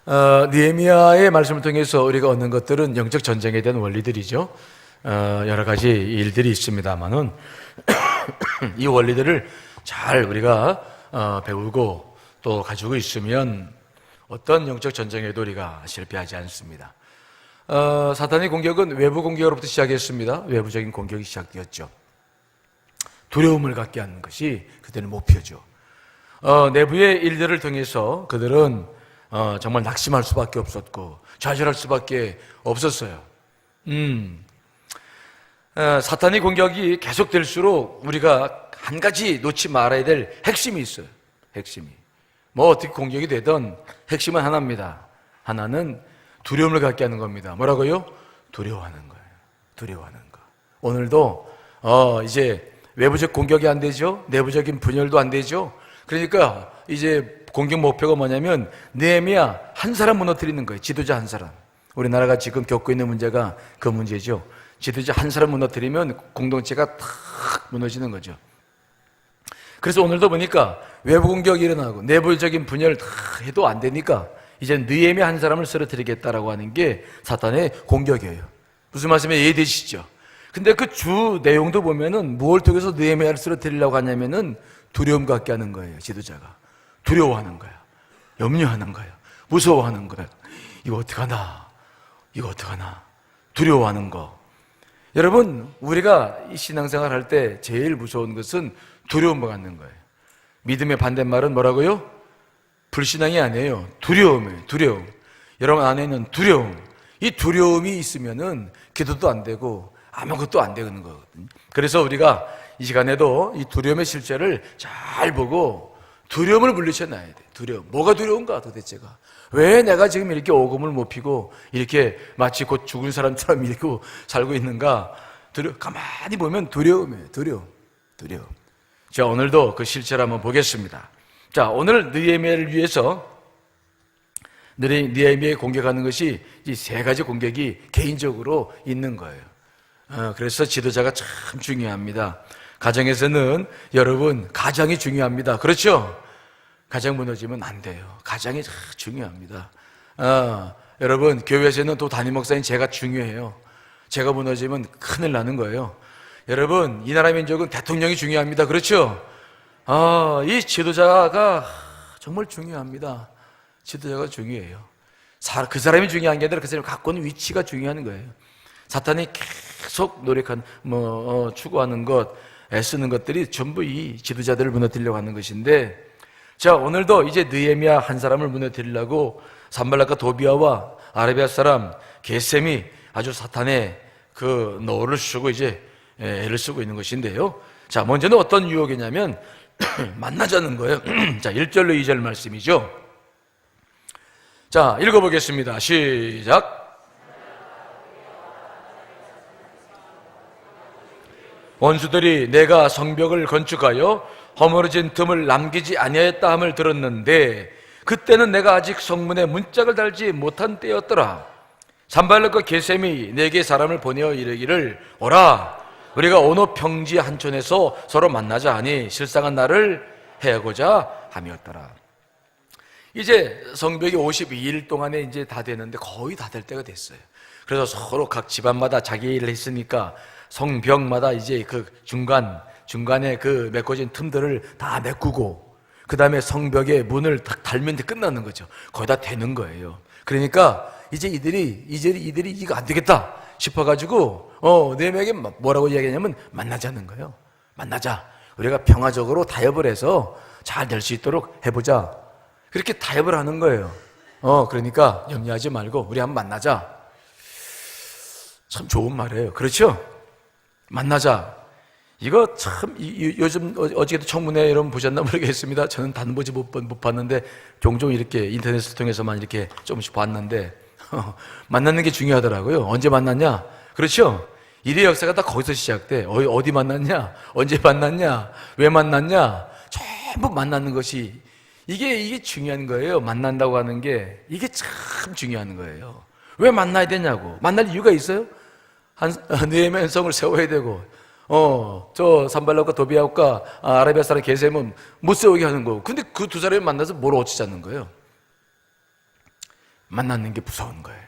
느헤미야의 말씀을 통해서 우리가 얻는 것들은 영적 전쟁에 대한 원리들이죠. 여러 가지 일들이 있습니다만은 이 원리들을 잘 우리가 배우고 또 가지고 있으면 어떤 영적 전쟁에도 우리가 실패하지 않습니다. 사탄의 공격은 외부 공격으로부터 시작했습니다. 외부적인 공격이 시작되었죠. 두려움을 갖게 하는 것이 그들의 목표죠. 내부의 일들을 통해서 그들은 정말 낙심할 수밖에 없었고 좌절할 수밖에 없었어요. 사탄의 공격이 계속될수록 우리가 한 가지 놓지 말아야 될 핵심이 있어요. 핵심이 뭐 어떻게 공격이 되든 핵심은 하나입니다. 하나는 두려움을 갖게 하는 겁니다. 뭐라고요? 두려워하는 거예요. 두려워하는 거. 오늘도 이제 외부적 공격이 안 되죠. 내부적인 분열도 안 되죠. 그러니까 이제 공격 목표가 뭐냐면 느헤미야 한 사람 무너뜨리는 거예요. 지도자 한 사람. 우리나라가 지금 겪고 있는 문제가 그 문제죠. 지도자 한 사람 무너뜨리면 공동체가 탁 무너지는 거죠. 그래서 오늘도 보니까 외부 공격이 일어나고 내부적인 분열 다 해도 안 되니까 이제 느헤미야 한 사람을 쓰러뜨리겠다라고 하는 게 사탄의 공격이에요. 무슨 말씀에 이해되시죠? 근데 그 주 내용도 보면은 뭘 통해서 느헤미야를 쓰러뜨리려고 하냐면은 두려움 갖게 하는 거예요. 지도자가 두려워하는 거야. 염려하는 거야. 무서워하는 거야. 이거 어떡하나? 이거 어떡하나? 두려워하는 거. 여러분, 우리가 이 신앙생활 할 때 제일 무서운 것은 두려움을 갖는 거예요. 믿음의 반대말은 뭐라고요? 불신앙이 아니에요. 두려움이에요. 두려움. 여러분 안에는 두려움. 이 두려움이 있으면은 기도도 안 되고 아무것도 안 되는 거거든요. 그래서 우리가 이 시간에도 이 두려움의 실체를 잘 보고 두려움을 물리쳐놔야 돼. 두려움. 뭐가 두려운가 도대체가. 왜 내가 지금 이렇게 오금을 못 피고 이렇게 마치 곧 죽은 사람처럼 이렇게 살고 있는가. 가만히 보면 두려움이에요. 두려움. 자, 오늘도 그 실체를 한번 보겠습니다. 자, 오늘 느헤미야를 위해서 느헤미야에 공격하는 것이 이 세 가지 공격이 개인적으로 있는 거예요. 그래서 지도자가 참 중요합니다. 가정에서는 여러분 가장이 중요합니다. 그렇죠? 가장 무너지면 안 돼요. 가장이 참 중요합니다. 여러분 교회에서는 또 담임 목사님 제가 중요해요. 제가 무너지면 큰일 나는 거예요. 여러분 이 나라 민족은 대통령이 중요합니다. 그렇죠? 이 지도자가 정말 중요합니다. 지도자가 중요해요. 그 사람이 중요한 게 아니라 그 사람이 갖고 있는 위치가 중요한 거예요. 사탄이 계속 추구하는 것, 애쓰는 것들이 전부 이 지도자들을 무너뜨리려고 하는 것인데, 자, 오늘도 이제 느헤미야 한 사람을 무너뜨리려고 산발락과 도비아와 아라비아 사람 게셈이 아주 사탄의 그 노를 쓰고 이제 애를 쓰고 있는 것인데요. 자, 먼저는 어떤 유혹이냐면 만나자는 거예요. 자, 1절로 2절 말씀이죠. 자, 읽어보겠습니다. 시작. 원수들이 내가 성벽을 건축하여 허물어진 틈을 남기지 아니하였다 함을 들었는데 그때는 내가 아직 성문에 문짝을 달지 못한 때였더라. 산발락과 게셈이 내게 사람을 보내어 이르기를 오라 우리가 어느 평지 한촌에서 서로 만나자 하니 실상은 나를 해하고자 함이었더라. 이제 성벽이 52일 동안에 이제 다 되는데 거의 다 될 때가 됐어요. 그래서 서로 각 집안마다 자기 일을 했으니까 성벽마다 이제 그 중간에 그 메꿔진 틈들을 다 메꾸고 그 다음에 성벽에 문을 딱 달면 끝나는 거죠. 거의 다 되는 거예요. 그러니까 이제 이들이 이거 안 되겠다 싶어가지고 느헤미야에게 뭐라고 이야기하냐면 만나자는 거예요. 만나자. 우리가 평화적으로 타협을 해서 잘 될 수 있도록 해보자. 그렇게 타협을 하는 거예요. 그러니까 염려하지 말고 우리 한번 만나자. 참 좋은 말이에요. 그렇죠? 만나자. 이거 참 요즘 어저께도 청문회 여러분 보셨나 모르겠습니다. 저는 단보지 못 봤는데 종종 이렇게 인터넷을 통해서만 이렇게 조금씩 봤는데 만나는 게 중요하더라고요. 언제 만났냐? 그렇죠? 일의 역사가 다 거기서 시작돼. 어디 만났냐? 언제 만났냐? 왜 만났냐? 전부 만나는 것이 이게 중요한 거예요. 만난다고 하는 게 이게 참 중요한 거예요. 왜 만나야 되냐고. 만날 이유가 있어요? 느헤미야 성을 세워야 되고 저 산발락과 도비아과 아라비아 사람 게셈은 못 세우게 하는 거고. 근데 그 두 사람이 만나서 뭘 어찌자는 거예요? 만나는 게 무서운 거예요.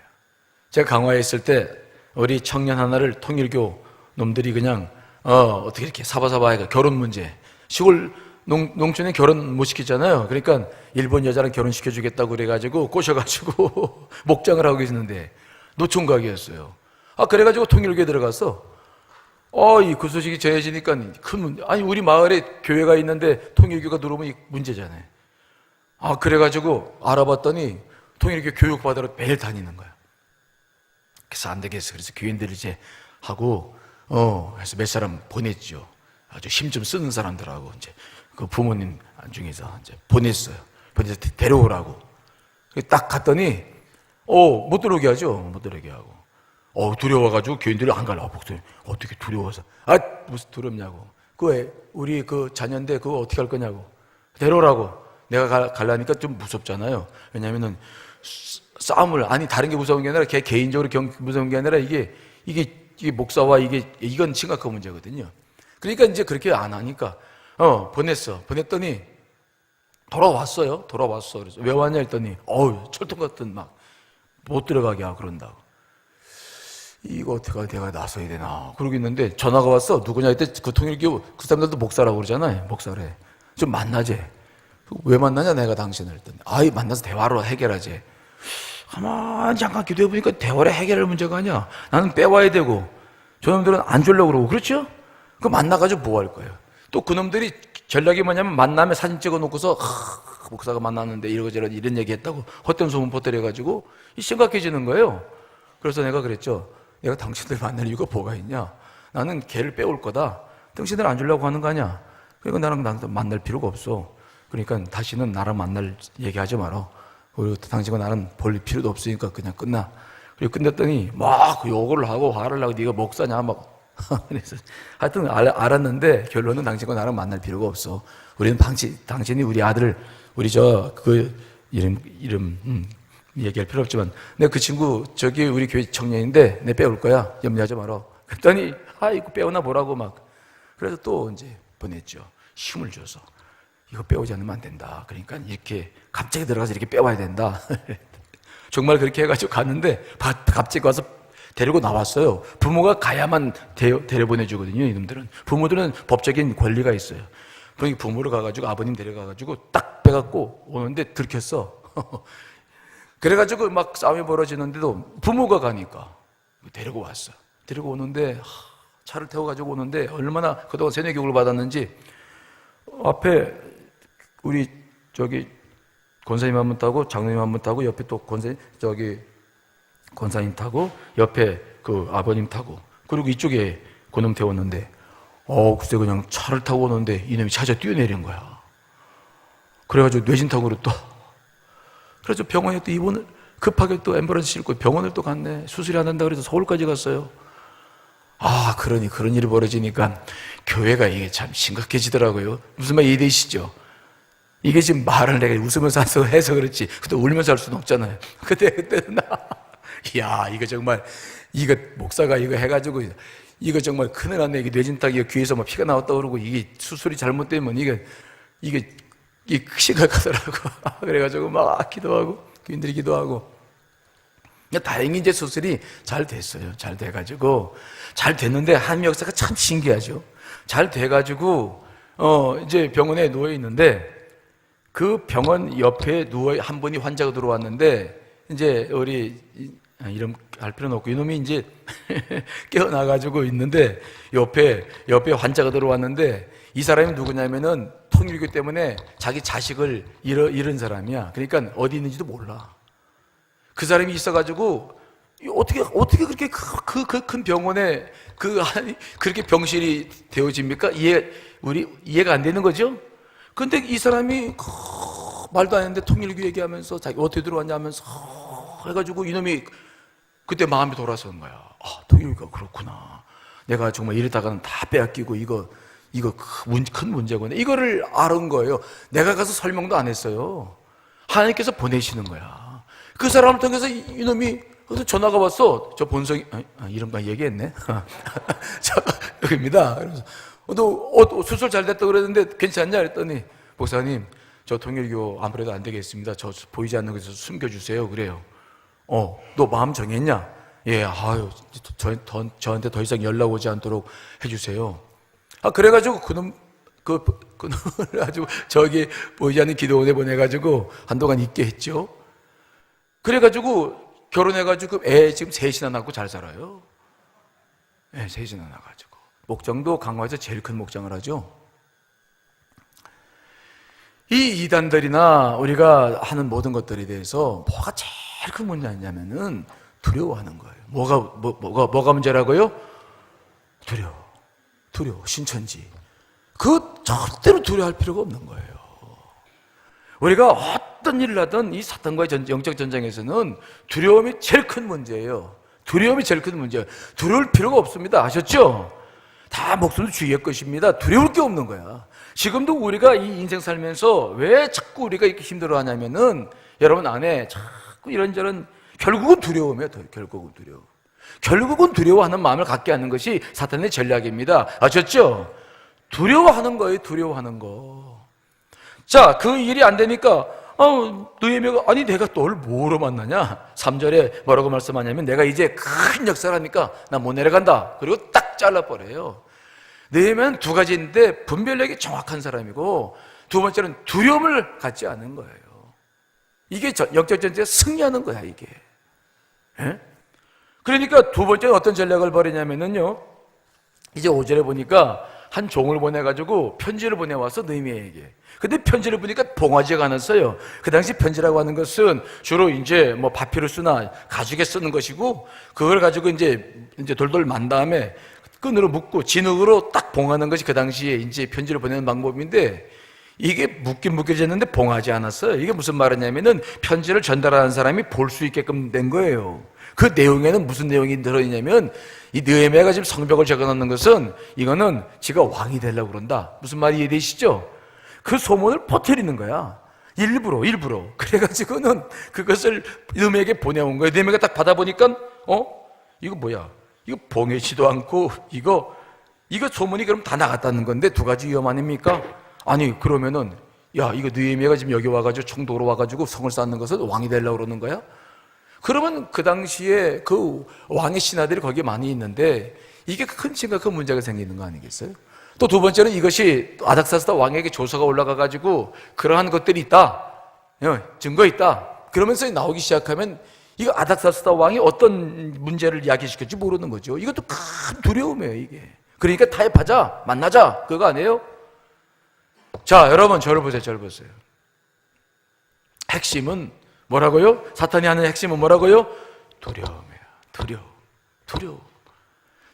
제가 강화에 있을 때 우리 청년 하나를 통일교 놈들이 그냥 어떻게 이렇게 사바사바해가 결혼 문제, 시골 농촌에 결혼 못 시키잖아요. 그러니까 일본 여자랑 결혼시켜주겠다고 그래가지고 꼬셔가지고 목장을 하고 계시는데 노총각이었어요. 그래가지고 통일교에 들어갔어. 그 소식이 전해지니까 큰 문제. 아니, 우리 마을에 교회가 있는데 통일교가 들어오면 문제잖아요. 그래가지고 알아봤더니 통일교 교육받으러 매일 다니는 거야. 그래서 안 되겠어. 그래서 교인들 이제 하고, 해서 몇 사람 보냈죠. 아주 힘 좀 쓰는 사람들하고 이제 그 부모님 중에서 이제 보냈어요. 보내서 데려오라고. 딱 갔더니, 못 들어오게 하죠. 못 들어오게 하고. 두려워가지고 교인들이 안 가려고. 어떻게 두려워서. 무슨 두렵냐고. 우리 그 자녀인데 그거 어떻게 할 거냐고. 데려오라고. 내가 가려니까 좀 무섭잖아요. 왜냐면은 싸움을, 다른 게 무서운 게 아니라 걔 개인적으로 무서운 게 아니라 이게 목사와 이건 심각한 문제거든요. 그러니까 이제 그렇게 안 하니까, 보냈더니 돌아왔어요. 그래서 왜 왔냐 했더니, 철통 같은 못 들어가게 하고 그런다고. 이거 어떻게 내가 나서야 되나. 그러고 있는데 전화가 왔어. 누구냐 했더니 그 통일교, 그 사람들도 목사라고 그러잖아요. 목사래. 좀 만나지. 왜 만나냐 내가 당신을 했더니, 만나서 대화로 해결하지. 가만히 잠깐 기도해보니까 대화로 해결할 문제가 아니야. 나는 빼와야 되고 저놈들은 안 주려고 그러고. 그렇죠? 만나가지고 뭐 할 거예요. 또 그놈들이 전략이 뭐냐면 만나면 사진 찍어놓고서 목사가 만났는데 이러저러 이런 얘기했다고 헛된 소문 퍼뜨려가지고 심각해지는 거예요. 그래서 내가 그랬죠. 내가 당신들 만날 이유가 뭐가 있냐. 나는 걔를 빼올 거다. 당신들 안 주려고 하는 거 아니야. 그러니까 나랑 만날 필요가 없어. 그러니까 다시는 나랑 만날 얘기하지 마라. 그리고 당신과 나는 볼 필요도 없으니까 그냥 끝나. 그리고 끝냈더니 막 욕을 하고 화를 하고 네가 목사냐 그래서 하여튼 알았는데 결론은 당신과 나랑 만날 필요가 없어. 우리는 당신이 우리 아들, 우리 이름 얘기할 필요 없지만 내가 그 친구 저기 우리 교회 청년인데 내 빼올 거야. 염려하지 마라. 그랬더니 이거 빼오나 보라고 그래서 또 이제 보냈죠. 힘을 줘서. 이거 빼오지 않으면 안 된다. 그러니까 이렇게 갑자기 들어가서 이렇게 빼와야 된다. 정말 그렇게 해가지고 갔는데 갑자기 와서 데리고 나왔어요. 부모가 가야만 데려보내주거든요. 이놈들은. 부모들은 법적인 권리가 있어요. 그러니까 부모를 가가지고 아버님 데려가가지고 딱 빼갖고 오는데 들켰어. 그래가지고 막 싸움이 벌어지는데도 부모가 가니까 데리고 왔어. 데리고 오는데 차를 태워가지고 오는데 얼마나 그동안 세뇌 교육을 받았는지 앞에 우리 권사님 한 분 타고 장로님 한 분 타고 옆에 또 권사님 타고 옆에 그 아버님 타고 그리고 이쪽에 그놈 태웠는데 글쎄 그냥 차를 타고 오는데 이놈이 차에서 뛰어내린 거야. 그래가지고 뇌진탕으로 또 그래서 병원에 또 입원을 급하게 또 앰뷸런스 싣고 병원을 또 갔네. 수술이 안 한다 그래서 서울까지 갔어요. 그러니 그런 일이 벌어지니까 교회가 이게 참 심각해지더라고요. 무슨 말 이해되시죠? 이게 지금 말을 내가 웃으면서 해서 그렇지. 근데 울면서 할 수는 없잖아요. 그때는 이거 정말 이거 목사가 이거 해가지고 이거 정말 큰일 났네. 이게 뇌진탕이 귀에서 막 피가 나왔다 그러고 이게 수술이 잘못되면 이게 심각하더라고. 그래가지고 막 기도하고 교인들이 기도하고. 다행히 이제 수술이 잘 됐어요. 잘 돼가지고 잘 됐는데 한 역사가 참 신기하죠. 잘 돼가지고 이제 병원에 누워 있는데 그 병원 옆에 한 분이 환자가 들어왔는데 이제 우리 이름 알 필요는 없고 이놈이 이제 깨어나가지고 있는데 옆에 환자가 들어왔는데 이 사람이 누구냐면은 통일교 때문에 자기 자식을 잃은 사람이야. 그러니까 어디 있는지도 몰라. 그 사람이 있어가지고 어떻게 그렇게 그 큰 병원에 그렇게 병실이 되어집니까? 이해가 안 되는 거죠? 근데 이 사람이 말도 안 했는데 통일교 얘기하면서 자기 어떻게 들어왔냐 하면서 해가지고 이놈이 그때 마음이 돌아서는 거야. 통일교가 그렇구나. 내가 정말 이러다가는 다 빼앗기고 이거 큰 문제구나. 이거를 알은 거예요. 내가 가서 설명도 안 했어요. 하나님께서 보내시는 거야. 그 사람을 통해서 이놈이 그래서 전화가 왔어. 저 본성이 이런 거 얘기했네. 여기입니다. 그래서 너 수술 잘 됐다 그랬는데 괜찮냐 그랬더니 목사님 저 통일교 아무래도 안 되겠습니다. 저 보이지 않는 곳에서 숨겨주세요. 그래요. 너 마음 정했냐? 예, 아유, 저한테 더 이상 연락 오지 않도록 해주세요. 그래가지고 그놈을 아주 저기 보이지 않는 기도원에 보내가지고 한동안 있게 했죠. 그래가지고 결혼해가지고 애 지금 셋이나 낳고 잘 살아요. 예, 셋이나 낳아가지고. 목장도 강화에서 제일 큰 목장을 하죠. 이 이단들이나 우리가 하는 모든 것들에 대해서 뭐가 제일 큰 문제냐면은 두려워하는 거예요. 뭐가 문제라고요? 두려워. 신천지. 절대로 두려워할 필요가 없는 거예요. 우리가 어떤 일을 하든 이 사탄과의 영적 전쟁에서는 두려움이 제일 큰 문제예요. 두려움이 제일 큰 문제예요. 두려울 필요가 없습니다. 아셨죠? 다 목숨도 주의할 것입니다. 두려울 게 없는 거야. 지금도 우리가 이 인생 살면서 왜 자꾸 우리가 이렇게 힘들어 하냐면은 여러분 안에 자꾸 이런저런 결국은 두려움이에요. 결국은 두려워하는 마음을 갖게 하는 것이 사탄의 전략입니다. 아셨죠? 두려워하는 거예요. 두려워하는 거. 자, 그 일이 안 되니까 느헤미야가 아니 내가 널 뭐로 만나냐? 3절에 뭐라고 말씀하냐면 내가 이제 큰 역사를 하니까 나 못 내려간다. 그리고 딱 잘라버려요. 느헤미야는 두 가지인데 분별력이 정확한 사람이고 두 번째는 두려움을 갖지 않은 거예요. 이게 영적 전쟁에 승리하는 거야 이게. 예? 그러니까 두 번째는 어떤 전략을 벌이냐면요, 이제 5절에 보니까 한 종을 보내가지고 편지를 보내와서 느헤미야에게. 근데 편지를 보니까 봉화지가 안 왔어요. 그 당시 편지라고 하는 것은 주로 이제 뭐 파피루스나 가죽에 쓰는 것이고, 그걸 가지고 이제 돌돌 만 다음에 끈으로 묶고 진흙으로 딱 봉하는 것이 그 당시에 이제 편지를 보내는 방법인데, 이게 묶여졌는데 봉하지 않았어요. 이게 무슨 말이냐면은 편지를 전달하는 사람이 볼 수 있게끔 된 거예요. 그 내용에는 무슨 내용이 들어있냐면, 이 느헤미야가 지금 성벽을 적어놓는 것은 이거는 지가 왕이 되려고 그런다. 무슨 말이 이해되시죠? 그 소문을 퍼뜨리는 거야. 일부러. 그래가지고는 그것을 느헤미야에게 보내온 거예요. 느헤미야가 딱 받아보니까 이거 뭐야? 이거 봉해지도 않고 이거 소문이 그럼 다 나갔다는 건데 두 가지 위험 아닙니까? 아니 그러면은 야 이거 느헤미야가 지금 여기 와가지고 청도로 와가지고 성을 쌓는 것은 왕이 되려고 그러는 거야? 그러면 그 당시에 그 왕의 신하들이 거기에 많이 있는데 이게 큰 심각한 문제가 생기는 거 아니겠어요? 또 두 번째는 이것이 아닥사스다 왕에게 조서가 올라가가지고 그러한 것들이 있다, 증거 있다 그러면서 나오기 시작하면 이거 아닥사스다 왕이 어떤 문제를 야기시킬지 모르는 거죠. 이것도 큰 두려움이에요 이게. 그러니까 타협하자, 만나자 그거 아니에요? 자 여러분 저를 보세요. 핵심은 뭐라고요? 사탄이 하는 핵심은 뭐라고요? 두려움이에요. 두려움.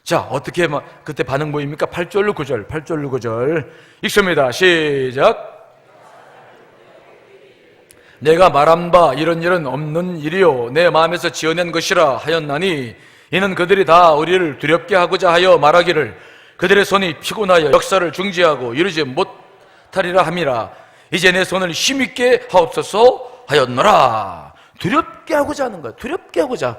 자, 어떻게 그때 반응 보입니까? 8절로 9절 읽습니다. 시작. 내가 말한 바 이런 일은 없는 일이요 내 마음에서 지어낸 것이라 하였나니 이는 그들이 다 우리를 두렵게 하고자 하여 말하기를 그들의 손이 피곤하여 역사를 중지하고 이루지 못하리라 함이라. 이제 내 손을 힘있게 하옵소서 하였노라. 두렵게 하고자 하는 거야. 두렵게 하고자.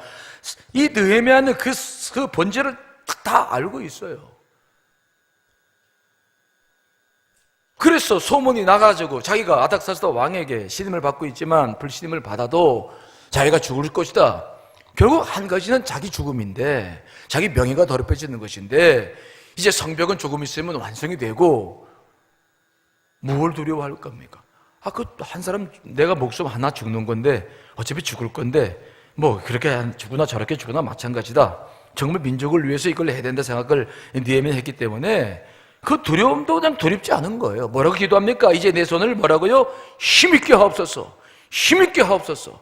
이 느헤미야는 그 본질을 다 알고 있어요. 그래서 소문이 나가지고 자기가 아닥사스다 왕에게 신임을 받고 있지만 불신임을 받아도 자기가 죽을 것이다. 결국 한 가지는 자기 죽음인데, 자기 명예가 더럽혀지는 것인데, 이제 성벽은 조금 있으면 완성이 되고 뭘 두려워할 겁니까? 한 사람 내가 목숨 하나 죽는 건데 어차피 죽을 건데 뭐 그렇게 죽으나 저렇게 죽으나 마찬가지다. 정말 민족을 위해서 이걸 해야 된다 생각을 느헤미야는 했기 때문에 그 두려움도 그냥 두렵지 않은 거예요. 뭐라고 기도합니까? 이제 내 손을 뭐라고요? 힘있게 하옵소서. 힘있게 하옵소서.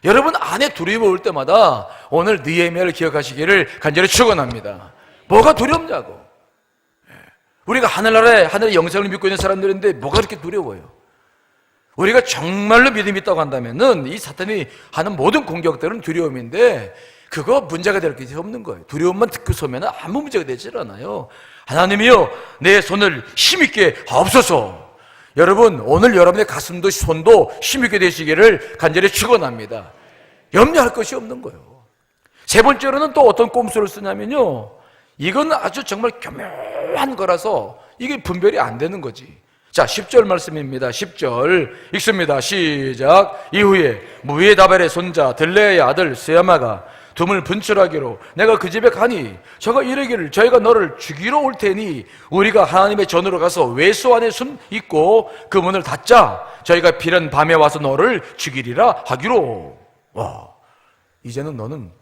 여러분 안에 두려움이 올 때마다 오늘 느헤미야를 기억하시기를 간절히 축원합니다. 뭐가 두렵냐고. 우리가 하늘에 영생을 믿고 있는 사람들인데 뭐가 그렇게 두려워요? 우리가 정말로 믿음이 있다고 한다면은 이 사탄이 하는 모든 공격들은 두려움인데 그거 문제가 될 게 없는 거예요. 두려움만 듣고 서면 아무 문제가 되질 않아요. 하나님이여 내 손을 힘있게 하옵소서. 여러분 오늘 여러분의 가슴도 손도 힘있게 되시기를 간절히 축원합니다. 염려할 것이 없는 거예요. 세 번째로는 또 어떤 꼼수를 쓰냐면요, 이건 아주 정말 교묘한 거라서 이게 분별이 안 되는 거지. 자, 10절 말씀입니다. 10절 읽습니다. 시작. 이후에 무에다벨의 손자 들레의 아들 스야마가 둠을 분출하기로 내가 그 집에 가니 저가 이르기를 저희가 너를 죽이러 올 테니 우리가 하나님의 전으로 가서 외소 안에 숨 있고 그 문을 닫자. 저희가 비는 밤에 와서 너를 죽이리라 하기로. 와, 이제는 너는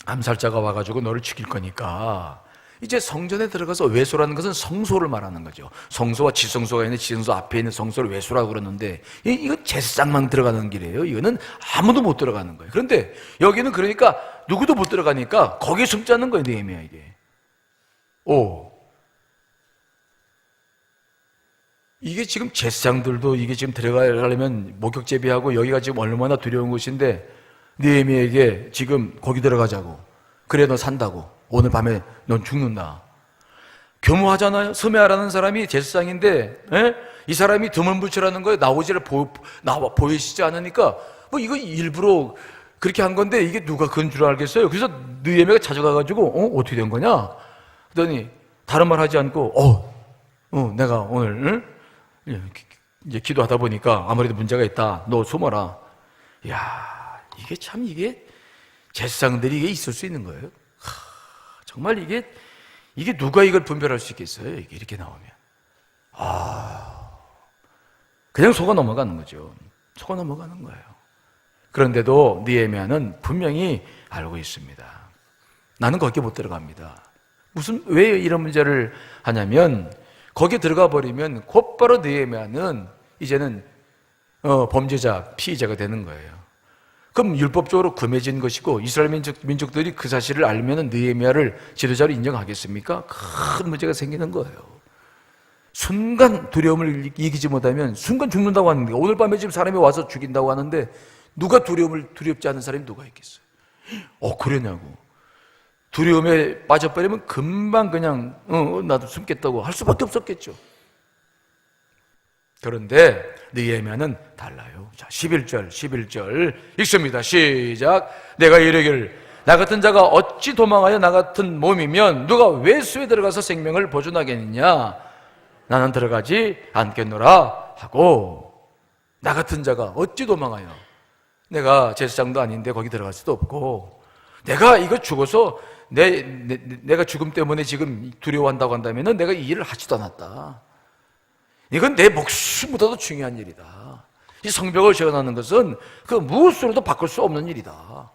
암살자가 와가지고 너를 죽일 거니까 이제 성전에 들어가서 외소라는 것은 성소를 말하는 거죠. 성소와 지성소가 있는 지성소 앞에 있는 성소를 외소라고 그러는데 이건 제사장만 들어가는 길이에요. 이거는 아무도 못 들어가는 거예요. 그런데 여기는 그러니까 누구도 못 들어가니까 거기에 숨지 않는 거예요. 느헤미야에게. 이게 지금 제사장들도 이게 지금 들어가려면 목욕제비하고 여기가 지금 얼마나 두려운 곳인데 느헤미야에게 지금 거기 들어가자고. 그래 너 산다고. 오늘 밤에 넌 죽는다. 교묘하잖아요. 스메아라는 사람이 제사장인데 이 사람이 드문불출하는 거에 나오지를 보이시지 않으니까 뭐 이거 일부러 그렇게 한 건데 이게 누가 그런 줄 알겠어요. 그래서 느헤미야가 찾아가가지고 어떻게 된 거냐? 그러더니 다른 말 하지 않고 내가 오늘 이제 기도하다 보니까 아무래도 문제가 있다. 너 숨어라. 이야, 이게 참 이게 제사장들이 이게 있을 수 있는 거예요. 정말 이게 누가 이걸 분별할 수 있겠어요? 이게 이렇게 나오면. 그냥 속아 넘어가는 거죠. 속아 넘어가는 거예요. 그런데도 느헤미야는 분명히 알고 있습니다. 나는 거기에 못 들어갑니다. 왜 이런 문제를 하냐면 거기에 들어가 버리면 곧바로 느헤미야는 이제는 범죄자, 피의자가 되는 거예요. 그럼 율법적으로 금해진 것이고 이스라엘 민족들이 그 사실을 알면 느헤미야를 지도자로 인정하겠습니까? 큰 문제가 생기는 거예요. 순간 두려움을 이기지 못하면 순간 죽는다고 하는데 오늘 밤에 지금 사람이 와서 죽인다고 하는데 누가 두렵지 않은 사람이 누가 있겠어요? 그러냐고. 두려움에 빠져버리면 금방 그냥 나도 숨겠다고 할 수밖에 없었겠죠. 그런데 느헤미야는 달라요. 자, 11절 읽습니다. 시작. 내가 이르기를 나 같은 자가 어찌 도망하여 나 같은 몸이면 누가 외수에 들어가서 생명을 보존하겠느냐? 나는 들어가지 않겠노라 하고. 나 같은 자가 어찌 도망하여. 내가 제사장도 아닌데 거기 들어갈 수도 없고 내가 이거 죽어서 내가 죽음 때문에 지금 두려워한다고 한다면 내가 이 일을 하지도 않았다. 이건 내 목숨보다도 중요한 일이다. 이 성벽을 재건하는 것은 그 무엇으로도 바꿀 수 없는 일이다.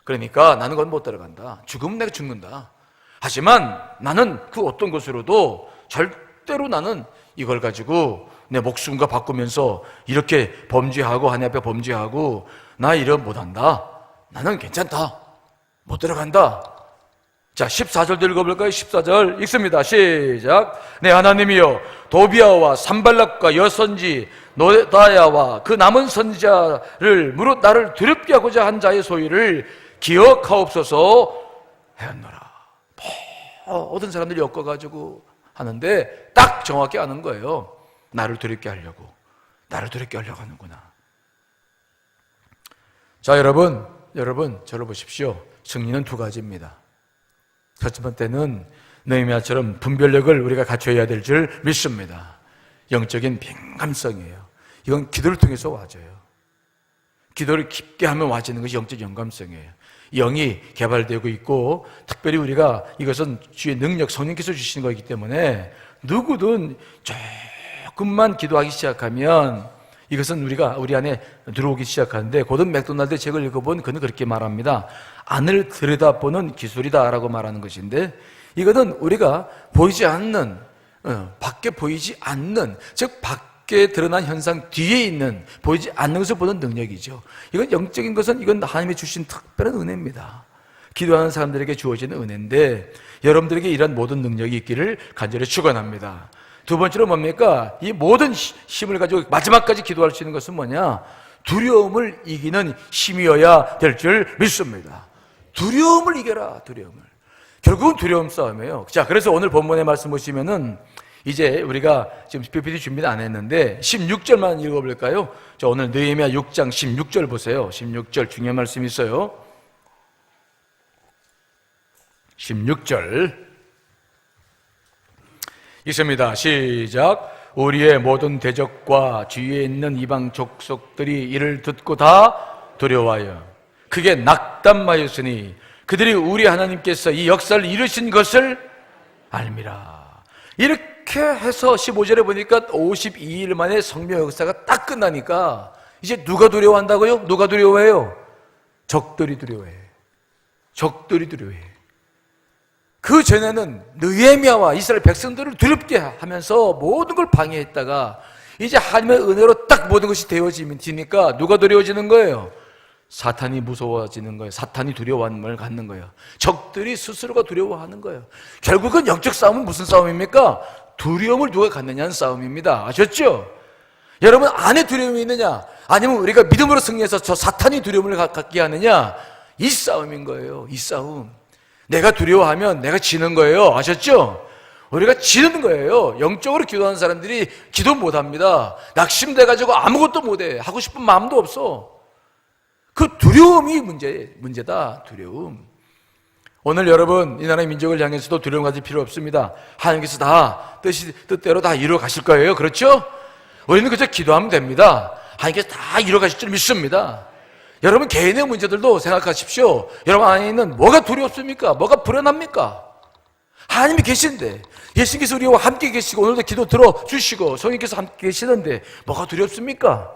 그러니까 나는 그건 못 들어간다. 죽으면 내가 죽는다. 하지만 나는 그 어떤 것으로도 절대로 나는 이걸 가지고 내 목숨과 바꾸면서 이렇게 범죄하고 하나님 앞에 범죄하고 나 이런 못한다. 나는 괜찮다. 못 들어간다. 자, 14절도 읽어볼까요? 14절 읽습니다. 시작. 내 하나님이여 도비아와 산발락과 여선지 노다야와 그 남은 선지자를 무릇 나를 두렵게 하고자 한 자의 소위를 기억하옵소서 하였노라. 모든 사람들이 엮어가지고 하는데 딱 정확히 아는 거예요. 나를 두렵게 하려고 하는구나. 자, 여러분 저를 보십시오. 승리는 두 가지입니다. 첫 번째는 느헤미야처럼 분별력을 우리가 갖춰야 될 줄 믿습니다. 영적인 민감성이에요. 이건 기도를 통해서 와져요. 기도를 깊게 하면 와지는 것이 영적 영감성이에요. 영이 개발되고 있고 특별히 우리가 이것은 주의 능력, 성령께서 주시는 것이기 때문에 누구든 조금만 기도하기 시작하면 이것은 우리 안에 들어오기 시작하는데 고든 맥도날드 책을 읽어본 그는 그렇게 말합니다. 안을 들여다보는 기술이다라고 말하는 것인데 이것은 우리가 보이지 않는 밖에 보이지 않는 즉 밖에 드러난 현상 뒤에 있는 보이지 않는 것을 보는 능력이죠. 이건 영적인 것은 이건 하나님이 주신 특별한 은혜입니다. 기도하는 사람들에게 주어지는 은혜인데 여러분들에게 이런 모든 능력이 있기를 간절히 축원합니다. 두 번째로 뭡니까? 이 모든 힘을 가지고 마지막까지 기도할 수 있는 것은 뭐냐? 두려움을 이기는 힘이어야 될 줄 믿습니다. 두려움을 이겨라, 두려움을. 결국은 두려움 싸움이에요. 자, 그래서 오늘 본문의 말씀 보시면은 이제 우리가 지금 PPT 준비는 안 했는데 16절만 읽어볼까요? 자, 오늘 느헤미야 6장 16절 보세요. 16절 중요한 말씀이 있어요. 16절 있습니다. 시작. 우리의 모든 대적과 주위에 있는 이방 족속들이 이를 듣고 다 두려워하여 크게 낙담하였으니 그들이 우리 하나님께서 이 역사를 이루신 것을 알미라. 이렇게 해서 15절에 보니까 52일 만에 성령 역사가 딱 끝나니까 이제 누가 두려워한다고요? 누가 두려워해요? 적들이 두려워해. 적들이 두려워해. 그 전에는 느헤미야와 이스라엘 백성들을 두렵게 하면서 모든 걸 방해했다가 이제 하나님의 은혜로 딱 모든 것이 되어지니까 누가 두려워지는 거예요? 사탄이 무서워지는 거예요. 사탄이 두려움을 갖는 거예요. 적들이 스스로가 두려워하는 거예요. 결국은 영적 싸움은 무슨 싸움입니까? 두려움을 누가 갖느냐는 싸움입니다. 아셨죠? 여러분 안에 두려움이 있느냐? 아니면 우리가 믿음으로 승리해서 저 사탄이 두려움을 갖게 하느냐? 이 싸움인 거예요. 이 싸움. 내가 두려워하면 내가 지는 거예요. 아셨죠? 우리가 지는 거예요. 영적으로 기도하는 사람들이 기도 못합니다. 낙심돼가지고 아무것도 못해. 하고 싶은 마음도 없어. 그 두려움이 문제다. 두려움. 오늘 여러분 이 나라의 민족을 향해서도 두려움 가질 필요 없습니다. 하나님께서 다 뜻대로 다 이루어 가실 거예요. 그렇죠? 우리는 그저 기도하면 됩니다. 하나님께서 다 이루어 가실 줄 믿습니다. 여러분 개인의 문제들도 생각하십시오. 여러분 안에 있는 뭐가 두렵습니까? 뭐가 불안합니까? 하나님이 계신데 예수님께서 우리와 함께 계시고 오늘도 기도 들어주시고 성령께서 함께 계시는데 뭐가 두렵습니까?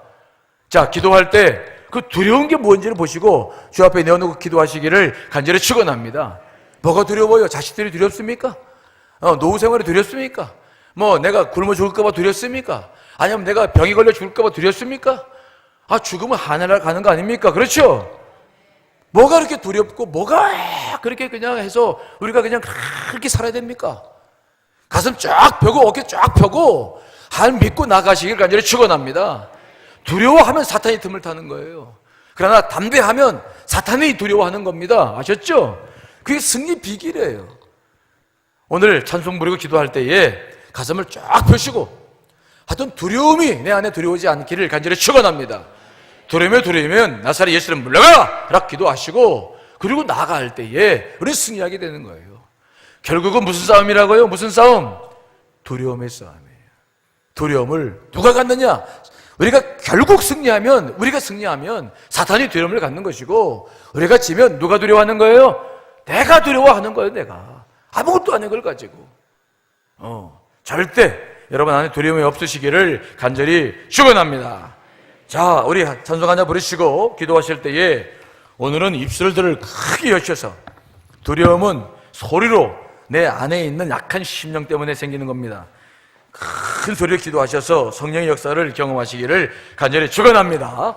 자, 기도할 때 그 두려운 게 뭔지를 보시고 주 앞에 내어놓고 기도하시기를 간절히 축원합니다. 뭐가 두려워요? 자식들이 두렵습니까? 노후 생활이 두렵습니까? 뭐 내가 굶어 죽을까 봐 두렵습니까? 아니면 내가 병이 걸려 죽을까 봐 두렵습니까? 죽으면 하늘나라 가는 거 아닙니까? 그렇죠? 뭐가 그렇게 두렵고 뭐가 그렇게 그냥 해서 우리가 그냥 그렇게 살아야 됩니까? 가슴 쫙 펴고 어깨 쫙 펴고 하나님 믿고 나가시길 간절히 축원합니다. 두려워하면 사탄이 틈을 타는 거예요. 그러나 담대하면 사탄이 두려워하는 겁니다. 아셨죠? 그게 승리 비결이에요. 오늘 찬송 부리고 기도할 때에 가슴을 쫙 펴시고 하여튼 두려움이 내 안에 두려우지 않기를 간절히 축원합니다. 두려우면 나사렛 예수를 물러가라! 라고 기도하시고 그리고 나아갈 때에 우리는 승리하게 되는 거예요. 결국은 무슨 싸움이라고요? 무슨 싸움? 두려움의 싸움이에요. 두려움을 누가 갖느냐? 우리가 결국 승리하면 우리가 승리하면 사탄이 두려움을 갖는 것이고 우리가 지면 누가 두려워하는 거예요? 내가 두려워하는 거예요. 내가 아무것도 아닌 걸 가지고 절대 여러분 안에 두려움이 없으시기를 간절히 축원합니다. 자, 우리 찬송 하나 부르시고 기도하실 때에 오늘은 입술들을 크게 여셔서 두려움은 소리로 내 안에 있는 약한 심령 때문에 생기는 겁니다. 큰 소리로 기도하셔서 성령의 역사를 경험하시기를 간절히 축원합니다.